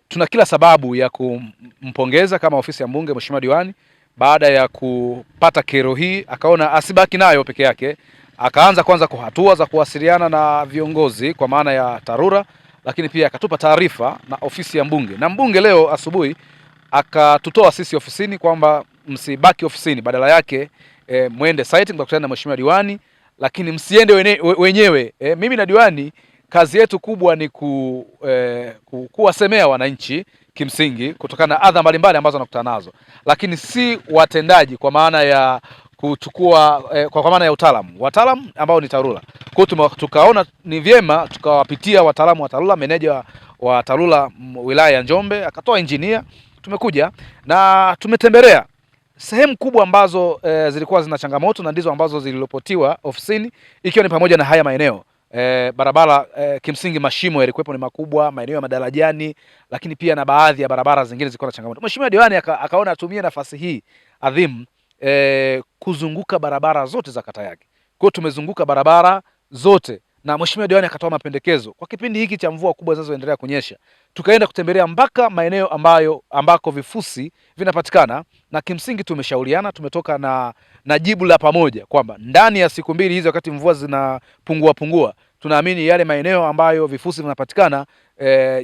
Tuna kila sababu ya kumpongeza kama ofisi ya mbunge Mheshimiwa Diwani baada ya kupata kero hii, akaona asibaki nayo peke yake, akaanza kwanza kwa hatua za kuwasiliana na viongozi kwa maana ya TARURA, lakini pia akatupa taarifa na ofisi ya mbunge, na mbunge leo asubuhi akatutoa sisi ofisini kwamba msibaki ofisini, badala yake mwende site mkakutana na Mheshimiwa Diwani, lakini msiende wenyewe. Mimi na diwani kazi yetu kubwa ni kuwasemea wananchi kimsingi kutokana na adha mbalimbali ambazo wanakutana nazo, lakini si watendaji kwa maana ya kuchukua kwa maana ya wataalamu ambao ni TARURA. Kwa hiyo tukaona ni vyema tukawapitia wataalamu wa TARURA, meneja wa TARURA wilaya ya Njombe akatoa engineer, tumekuja na tumetembelea sehemu kubwa ambazo zilikuwa zina changamoto na ndizo ambazo ziliripotiwa ofisini, ikiwa ni pamoja na haya maeneo barabara kimsingi mashimo yalikuwepo ni makubwa, maeneo ya madarajani, lakini pia na baadhi ya barabara zingine zilikuwa na changamoto. Mheshimiwa Diwani akaona atumie nafasi hii adhimu kuzunguka barabara zote za kata yake. Kwa hiyo tumezunguka barabara zote na Mheshimiwa Diwani akatoa mapendekezo kwa kipindi hiki cha mvua kubwa zinazoendelea kunyesha. Tukaenda kutembelea mpaka maeneo ambako vifusi vinapatikana, na kimsingi tumeshauriana, tumetoka na jibu la pamoja kwamba ndani ya siku mbili hizi wakati mvua zinapungua, tunaamini yale maeneo ambayo vifusi vinapatikana,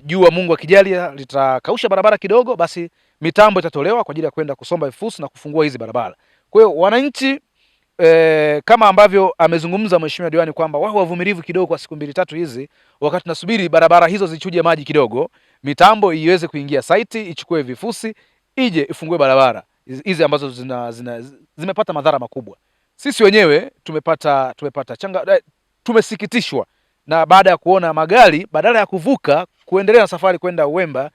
jua Mungu akijalia litakausha barabara kidogo, basi mitambo itatolewa kwa ajili ya kwenda kusomba vifusi na kufungua hizi barabara. Kwa hiyo wananchi kama ambavyo amezungumza Mheshimiwa Diwani kwamba wao wavumilivu kidogo kwa siku mbili tatu hizi, wakati tunasubiri barabara hizo zichuje maji kidogo, mitambo iweze kuingia site, ichukue vifusi, ije ifungue barabara hizi ambazo zimepata madhara makubwa. Sisi wenyewe tumesikitishwa na baada ya kuona magari badala ya kuvuka kuendelea na safari kwenda Uwemba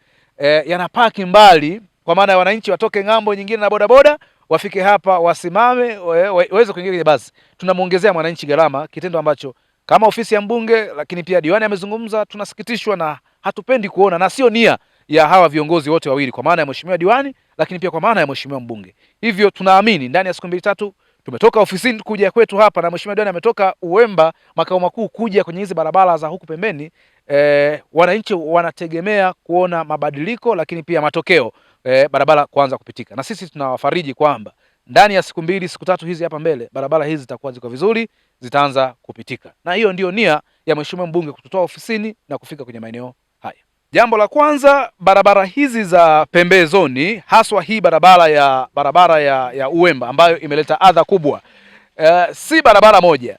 yanapaki mbali, kwa maana ya wananchi watoke ng'ambo nyingine na bodaboda wafike hapa wasimame waweze kuingia kwenye basi. Tunamuongezea mwananchi gharama, kitendo ambacho kama ofisi ya mbunge lakini pia diwani amezungumza, tunasikitishwa na hatupendi kuona, na sio nia ya hawa viongozi wote wawili, kwa maana ya Mheshimiwa Diwani lakini pia kwa maana ya Mheshimiwa mbunge. Hivyo tunaamini ndani ya siku mbili tatu, tumetoka ofisini kuja kwetu hapa na Mheshimiwa Diwani ametoka Uwemba makao makuu kuja kwenye hizi barabara za huku pembeni, wananchi wanategemea kuona mabadiliko lakini pia matokeo, barabara kuanza kupitika, na sisi tunawafariji kwamba ndani ya siku mbili siku tatu hizi hapa mbele barabara hizi zitakuwa ziko vizuri, zitaanza kupitika, na hiyo ndio nia ya Mheshimiwa mbunge kututoa ofisini na kufika kwenye maeneo haya. Jambo la kwanza, barabara hizi za pembezoni, haswa hii barabara ya Uwemba ambayo imeleta adha kubwa, si barabara moja.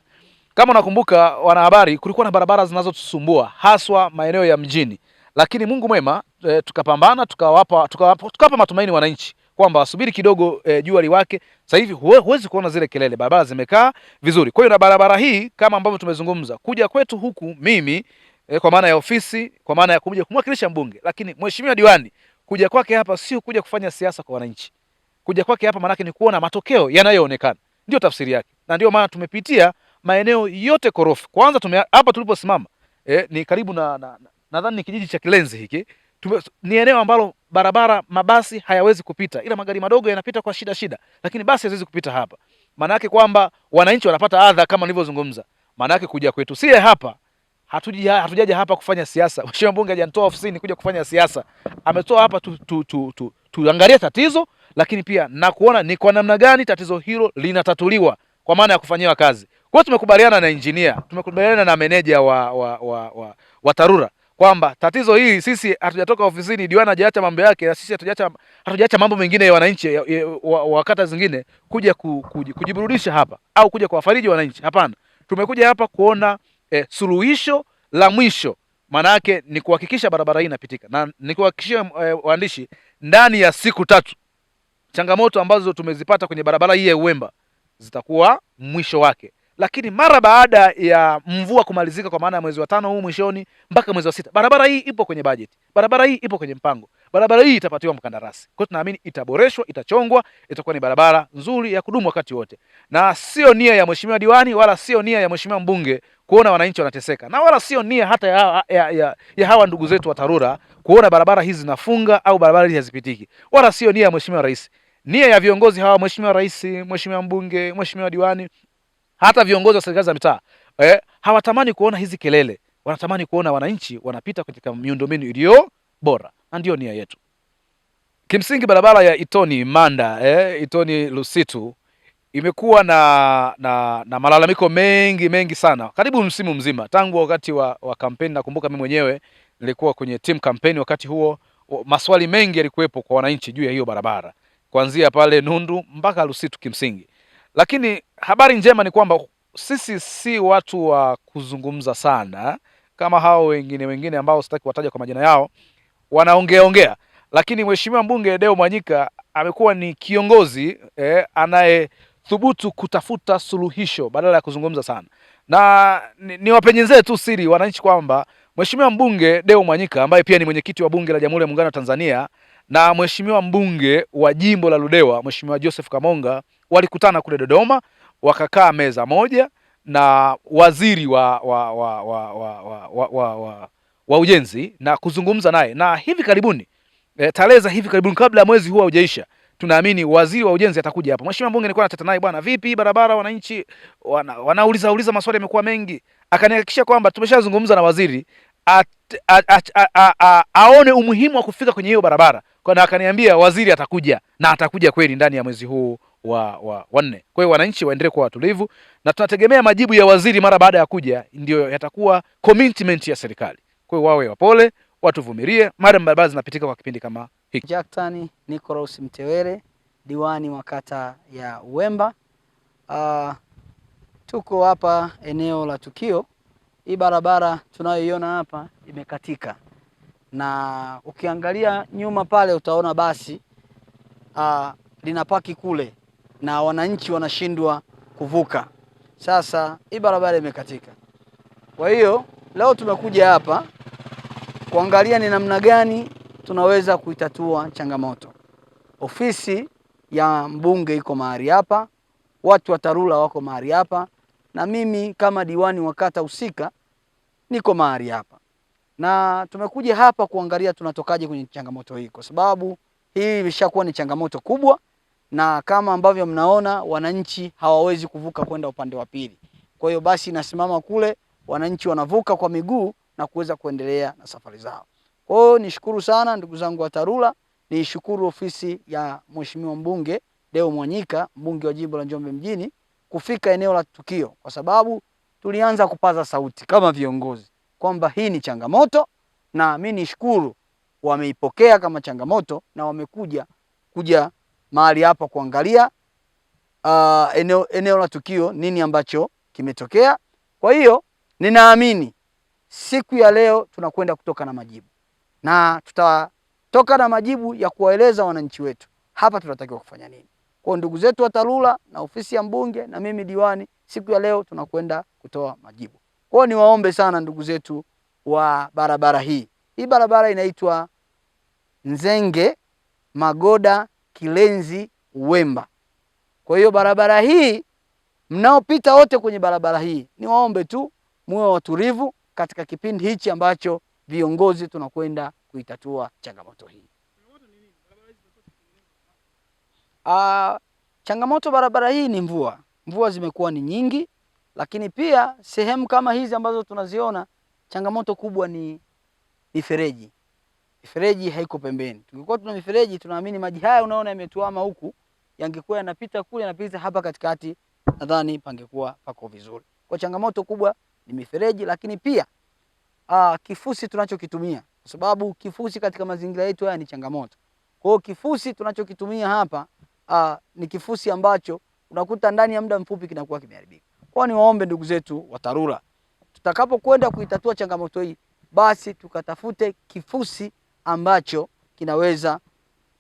Kama unakumbuka wanahabari, kulikuwa na barabara zinazotusumbua haswa maeneo ya mjini, lakini Mungu mwema, tukapambana tukawapa matumaini wananchi kwamba wasubiri kidogo, jua liwake. Sasa hivi huwezi kuona zile kelele, barabara zimekaa vizuri. Kwa hiyo na barabara hii kama ambavyo tumezungumza, kuja kwetu huku mimi kwa maana ya ofisi, kwa maana ya kuja kumwakilisha mbunge, lakini Mheshimiwa Diwani kuja kwake hapa sio kuja kufanya siasa kwa wananchi. Kuja kwake hapa maana yake ni kuona matokeo yanayoonekana, ndio tafsiri yake, na ndio maana tumepitia maeneo yote korofi. Kwanza hapa tuliposimama ni karibu nadhani ni kijiji cha Kilenzi hiki. Ni eneo ambalo barabara mabasi hayawezi kupita, ila magari madogo yanapita kwa shida, lakini basi haziwezi kupita hapa. Maana yake kwamba wananchi wanapata adha kama nilivyozungumza. Maana yake kuja kwetu sie hapa hatujaja hapa kufanya siasa. Mheshimiwa mbunge hajanitoa ofisini kuja kufanya siasa. Ametoa hapa tuangalie tatizo, lakini pia na kuona ni kwa namna gani tatizo hilo linatatuliwa kwa maana ya kufanyiwa kazi. Kwa hiyo tumekubaliana na engineer, tumekubaliana na meneja wa TARURA kwamba tatizo hili sisi hatujatoka ofisini, diwani hajaacha mambo yake, na sisi hatujaacha mambo mengine ya wananchi wa kata zingine kuja kujiburudisha hapa au kuja kuwafariji wananchi. Hapana, tumekuja hapa kuona suluhisho la mwisho. Maana yake ni kuhakikisha barabara hii inapitika, na ni kuhakikishia waandishi, ndani ya siku tatu changamoto ambazo tumezipata kwenye barabara hii ya Uwemba zitakuwa mwisho wake. Lakini mara baada ya mvua kumalizika, kwa maana ya mwezi wa 5 huu mwishoni mpaka mwezi wa 6, barabara hii ipo kwenye bajeti, barabara hii ipo kwenye mpango, barabara hii itapatiwa mkandarasi. Kwa hiyo tunaamini itaboreshwa, itachongwa, itakuwa ni barabara nzuri ya kudumu wakati wote, na sio nia ya Mheshimiwa Diwani wala sio nia ya Mheshimiwa mbunge kuona wananchi wanateseka, na wala sio nia hata ya hawa ndugu zetu wa TARURA kuona barabara hizi zinafunga au barabara hizi hazipitiki, wala sio nia ya Mheshimiwa Rais. Nia ya viongozi hawa, Mheshimiwa Rais, Mheshimiwa mbunge, Mheshimiwa Diwani, hata viongozi wa serikali za mitaa hawatamani kuona hizi kelele, wanatamani kuona wananchi wanapita katika miundombinu iliyo bora, na ndio nia yetu. Kimsingi barabara ya Itoni Manda, Itoni Lusitu imekuwa na malalamiko mengi sana karibu msimu mzima tangu wakati wa kampeni. Nakumbuka mimi mwenyewe nilikuwa kwenye team kampeni wakati huo. Maswali mengi yalikuwepo kwa wananchi juu ya hiyo barabara kuanzia pale Nundu mpaka Lusitu kimsingi. Lakini habari njema ni kwamba sisi si watu wa kuzungumza sana kama hao wengine ambao sitaki wataja kwa majina yao, wanaongea, lakini Mheshimiwa Mbunge Deo Mwanyika amekuwa ni kiongozi anayethubutu kutafuta suluhisho badala ya kuzungumza sana. Na niwapenyezee tu siri wananchi kwamba Mheshimiwa Mbunge Deo Mwanyika ambaye pia ni mwenyekiti wa Bunge la Jamhuri ya Muungano wa Tanzania na Mheshimiwa Mbunge wa Jimbo la Ludewa Mheshimiwa Joseph Kamonga walikutana kule Dodoma, wakakaa meza moja na waziri wa ujenzi na kuzungumza naye, na hivi karibuni tarehe za hivi karibuni kabla ya mwezi huu haujaisha, tunaamini waziri wa ujenzi atakuja hapa. Mheshimiwa Mbunge nilikuwa nateta naye, bwana vipi barabara, wananchi wanauliza maswali yamekuwa mengi. Akanihakikishia kwamba tumeshazungumza na waziri aone umuhimu wa kufika kwenye hiyo barabara, na akaniambia waziri atakuja na atakuja kweli ndani ya mwezi huu wa 4. Kwa hiyo wananchi waendelee kuwa watulivu na tunategemea majibu ya waziri mara baada ya kuja ndio yatakuwa commitment ya serikali. Kwa hiyo wawe wapole, watuvumilie, mara barabara zinapitika kwa kipindi kama hiki. Jackton Nicholas Mtewele, diwani wa kata ya Uwemba. Tuko hapa eneo la tukio. Hii barabara tunayoiona hapa imekatika, na ukiangalia nyuma pale utaona basi linapaki kule na wananchi wanashindwa kuvuka. Sasa hii barabara imekatika. Kwa hiyo leo tumekuja hapa kuangalia ni namna gani tunaweza kuitatua changamoto. Ofisi ya mbunge iko mahali hapa, watu wa TARURA wako mahali hapa, na mimi kama diwani wa kata husika niko mahali hapa. Na tumekuja hapa kuangalia tunatokaje kwenye changamoto hii, kwa sababu hii imeshakuwa ni changamoto kubwa, na kama ambavyo mnaona wananchi hawawezi kuvuka kwenda upande wa pili. Kwa hiyo basi nasimama kule, wananchi wanavuka kwa miguu na kuweza kuendelea na safari zao. Kwa hiyo nishukuru sana ndugu zangu wa TARURA, nishukuru ofisi ya Mheshimiwa Mbunge Deo Mwanyika, mbunge wa Jimbo la Njombe mjini, kufika eneo la tukio, kwa sababu tulianza kupaza sauti kama viongozi kwamba hii ni changamoto, na mimi nishukuru wameipokea kama changamoto na wamekuja mahali hapa kuangalia eneo la tukio nini ambacho kimetokea. Kwa hiyo ninaamini siku ya leo tunakwenda kutoka na majibu, na tutatoka na majibu ya kuwaeleza wananchi wetu hapa tunatakiwa kufanya nini. Kwa ndugu zetu wa TARURA na ofisi ya mbunge na mimi diwani, siku ya leo tunakwenda kutoa majibu. Kwa hiyo niwaombe sana ndugu zetu wa barabara hii. Hii barabara inaitwa Nzenge Magoda Kilenzi Uwemba. Kwa hiyo barabara hii, mnaopita wote kwenye barabara hii, niwaombe tu muwe watulivu katika kipindi hichi ambacho viongozi tunakwenda kuitatua changamoto hii. Changamoto barabara hii ni mvua. Mvua zimekuwa ni nyingi, lakini pia sehemu kama hizi ambazo tunaziona, changamoto kubwa ni mifereji. Mifereji haiko pembeni. Tungekuwa tuna mifereji, tunaamini maji haya unaona yametuama huku, yangekuwa yanapita kule, yanapita hapa katikati, nadhani pangekuwa pako vizuri. Kwa changamoto kubwa ni mifereji, lakini pia kifusi tunachokitumia, kwa sababu kifusi katika mazingira yetu haya ni changamoto. Kwa hiyo kifusi tunachokitumia hapa ni kifusi ambacho unakuta ndani ya muda mfupi kinakuwa kimeharibika. Kwa hiyo niwaombe ndugu zetu wa TARURA, tutakapokwenda kuitatua changamoto hii, basi tukatafute kifusi ambacho kinaweza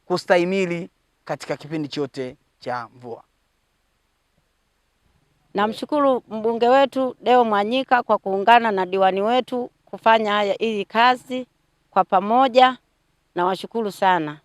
kustahimili katika kipindi chote cha mvua. Namshukuru mbunge wetu Deo Mwanyika kwa kuungana na diwani wetu kufanya hii kazi kwa pamoja, na washukuru sana.